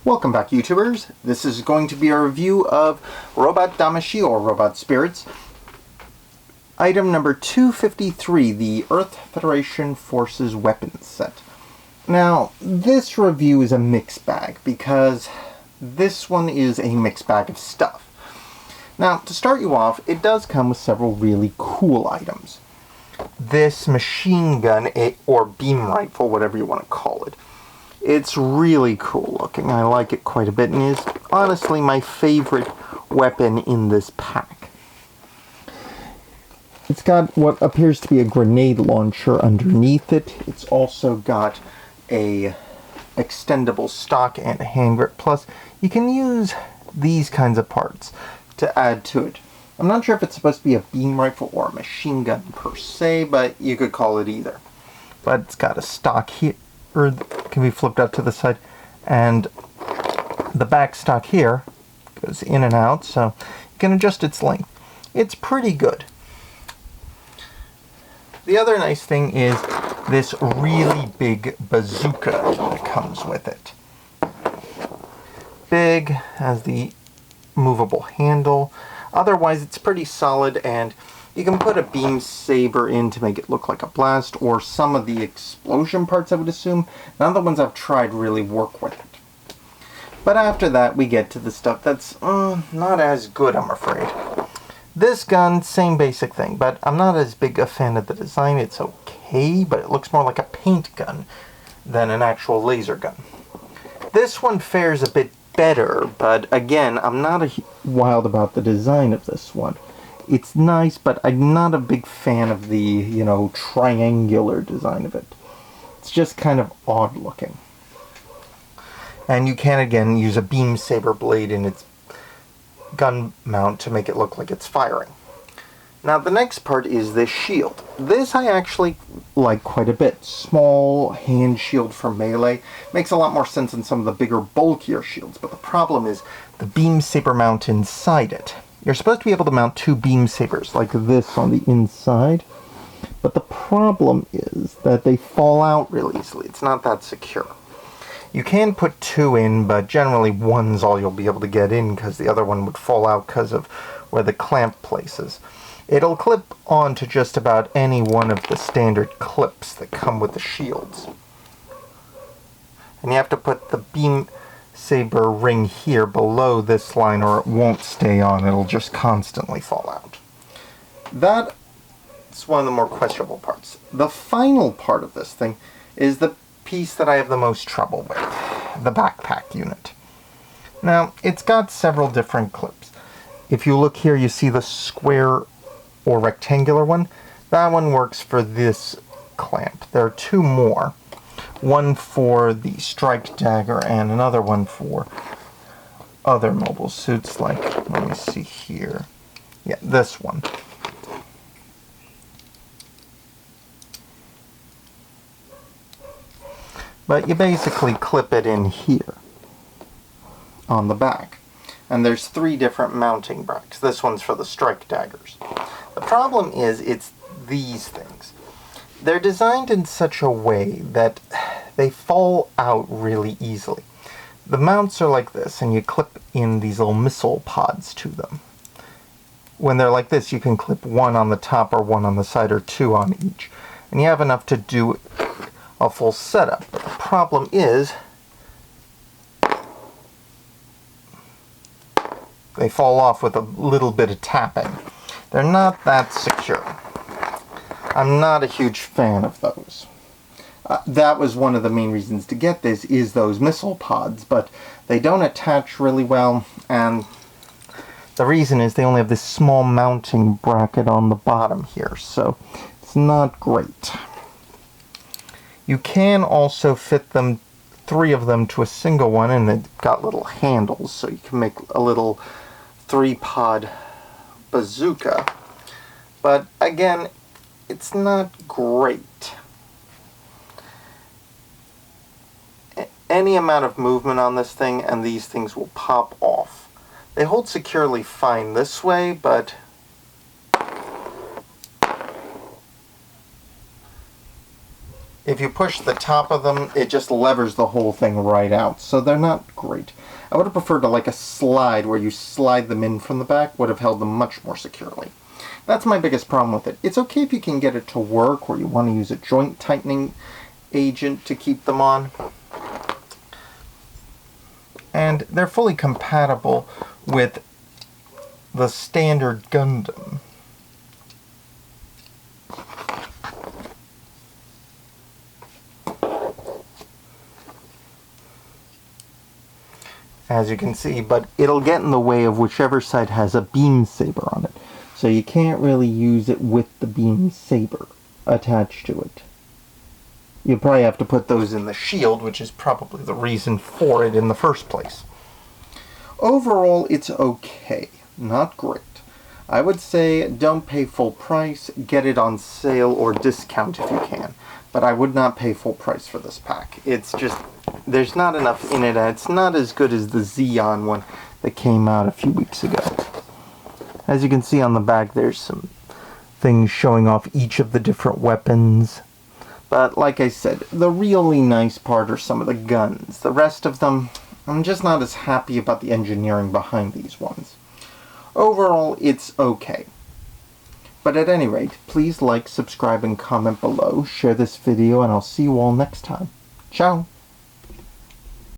Welcome back, YouTubers. This is going to be a review of Robot Damashi, or Robot Spirits. Item number 253, the Earth Federation Forces Weapons Set. Now, this review is a mixed bag, because this one is a mixed bag of stuff. Now, to start you off, it does come with several really cool items. This machine gun, or beam rifle, whatever you want to call it. It's really cool looking. I like it quite a bit, and is honestly my favorite weapon in this pack. It's got what appears to be a grenade launcher underneath it. It's also got a extendable stock and a hand grip. Plus, you can use these kinds of parts to add to it. I'm not sure if it's supposed to be a beam rifle or a machine gun per se, but you could call it either. But it's got a stock here. Can be flipped out to the side, and the back stock here goes in and out, so you can adjust its length. It's pretty good. The other nice thing is this really big bazooka that comes with it. Big, has the movable handle. Otherwise, it's pretty solid, and you can put a beam saber in to make it look like a blast, or some of the explosion parts, I would assume. None of the ones I've tried really work with it. But after that, we get to the stuff that's not as good, I'm afraid. This gun, same basic thing, but I'm not as big a fan of the design. It's okay, but it looks more like a paint gun than an actual laser gun. This one fares a bit better, but again, I'm not wild about the design of this one. It's nice, but I'm not a big fan of the, triangular design of it. It's just kind of odd looking. And you can, again, use a beam saber blade in its gun mount to make it look like it's firing. Now, the next part is this shield. This I actually like quite a bit. Small hand shield for melee. Makes a lot more sense than some of the bigger, bulkier shields, but the problem is the beam saber mount inside it. You're supposed to be able to mount two beam sabers like this on the inside, but the problem is that they fall out really easily. It's not that secure. You can put two in, but generally one's all you'll be able to get in because the other one would fall out because of where the clamp places. It'll clip onto just about any one of the standard clips that come with the shields. And you have to put the beam saber ring here below this line or it won't stay on. It'll just constantly fall out. That's one of the more questionable parts. The final part of this thing is the piece that I have the most trouble with, the backpack unit. Now, it's got several different clips. If you look here, you see the square or rectangular one. That one works for this clamp. There are two more. One for the strike dagger and another one for other mobile suits, like, let me see here. Yeah, this one. But you basically clip it in here on the back. And there's three different mounting brackets. This one's for the strike daggers. The problem is it's these things. They're designed in such a way that they fall out really easily. The mounts are like this, and you clip in these little missile pods to them. When they're like this, you can clip one on the top or one on the side or two on each. And you have enough to do a full setup. But the problem is they fall off with a little bit of tapping. They're not that secure. I'm not a huge fan of those. That was one of the main reasons to get this, is those missile pods, but they don't attach really well, and the reason is they only have this small mounting bracket on the bottom here, so it's not great. You can also fit them, three of them, to a single one, and they've got little handles, so you can make a little three-pod bazooka. But again, it's not great. Any amount of movement on this thing and these things will pop off. They hold securely fine this way, but If you push the top of them, it just levers the whole thing right out, so they're not great. I would have preferred a slide where you slide them in from the back, would have held them much more securely. That's my biggest problem with it. It's okay if you can get it to work, or you want to use a joint tightening agent to keep them on. And they're fully compatible with the standard Gundam. As you can see, but it'll get in the way of whichever side has a beam saber on it. So you can't really use it with the beam saber attached to it. You'll probably have to put those in the shield, which is probably the reason for it in the first place. Overall, it's okay. Not great. I would say don't pay full price, get it on sale or discount if you can. But I would not pay full price for this pack. It's just, there's not enough in it, and it's not as good as the Xeon one that came out a few weeks ago. As you can see on the back, there's some things showing off each of the different weapons. But like I said, the really nice part are some of the guns. The rest of them, I'm just not as happy about the engineering behind these ones. Overall, it's okay. But at any rate, please like, subscribe, and comment below. Share this video, and I'll see you all next time. Ciao!